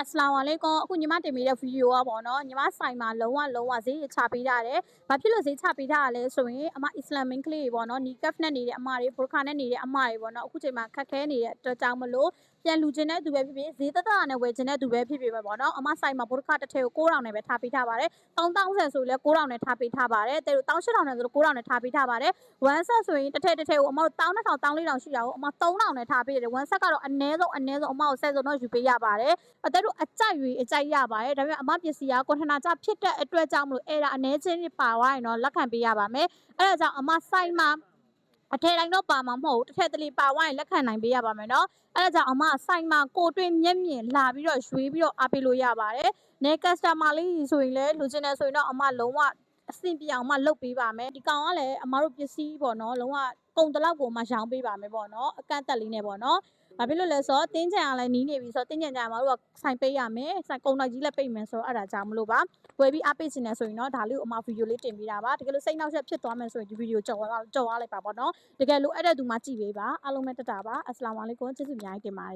Assalamualaikum အခုညီမတင်ပေးတဲ့ဗီဒီယိုကပေါ့နော်ညီမဆိုင်မှာလုံးဝဈေးချပေးထားတယ်။ဘာဖြစ်လို့ဈေးချပေးထားရလဲဆိုရင်အမအစ္စလာမ်မင်းကလေးတွေပေါ့နော်နီကပ်နဲ့နေတဲ့အမတွေဘူရခါနဲ့နေတဲ့အမတွေပေါ့နော်အခုချိန်မှာခက်ခဲနေတဲ့အတွက်ကြောင့်မလို့ပြန်လူချင်းတဲ့သူပဲဖြစ်ဖြစ်ဈေးသက်နဲ့ဝယ်ချင်းတဲ့သူပဲဖြစ်ဖြစ်ပဲပေါ့နော်အမဆိုင်မှာဘူရခတစ်ထည်ကို9000နဲ့ပဲထားပေးထားပါတယ်။3000ဆိုလည်း9000နဲ့ထားပေးထားပါတယ်။တဲ့လို့18000နဲ့ဆိုလို့9000နဲ့ထားပေးထားပါတယ်။ one set ဆိုရင်တစ်ထည်ကိုအမတို့12000 14000ရှိတာကိုအမ3000နဲ့ထားပေးတယ် one set ကတော့အနည်းဆုံးအမကို10စုံတော့ယူပေးရပါတယ်။အတို့အကြိုက်ရွေးအကြိုက်ရပါတယ်ဒါပေမဲ့အမပစ္စည်းကကွန်ထနာကြဖြစ်တဲ့အတွက်ကြောင့်မလို့အဲ့ဒါအနည်းချင်းပါသွားရင်တော့လက်ခံပေးရပါမယ်အဲ့ဒါကြောင့်အမဆိုင်မှာအထည်တိုင်းတော့ပါမှာမဟုတ်ဘူးတစ်ထည်တလီပါသွားရင်လက်ခံနိုင်ပေးရပါမယ်နော်အဲ့ဒါကြောင့်အမဆိုင်မှာကိုတွင်းမျက်မြင်လာပြီးတော့ရွေးပြီးတော့အားပေးလို့ရပါတယ်နေကစတမာလေးဆိုရင်လည်းလူချင်းနေဆိုရင်တော့အမလုံးဝအဆင်ပြေအောင်မှလုပ်ပေးပါမယ်ဒီကောင်ကလည်းအမတို့ပစ္စည်းပေါ့နော်လုံးဝကုန်တလောက်ကိုမှရောင်းပေးပါမယ်ပေါ့နော်အကန့်အသတ်လေးနဲ့ပေါ့နော်ဘာဖြစ်လို့လဲဆိုတော့တင်းချံကလည်းနီးနေပြီဆိုတော့တင်းချံကြမှာတို့ကဆိုင်ပေးရမယ်ဆိုင်ကုန်တိုက်ကြီးလည်းပိတ်မယ်ဆိုတော့အဲ့ဒါကြောင့်မလို့ပါဝယ်ပြီးအားပေးနေတယ်ဆိုရင်တော့ဒါလေးကိုအမဗီဒီယိုလေးတင်ပေးတာပါတကယ်လို့စိတ်နှောက်ယှက်ဖြစ်သွားမယ်ဆိုရင်ဒီဗီဒီယိုကြော်သွားလိုက်ပါပေါ့နော်တကယ်လို့အဲ့တဲ့သူမှကြည့်ပေးပါအားလုံးပဲတက်တာပါအစ္စလာမ်ဝါလီကွမ်ကျေးဇူးအများကြီးတင်ပါတယ်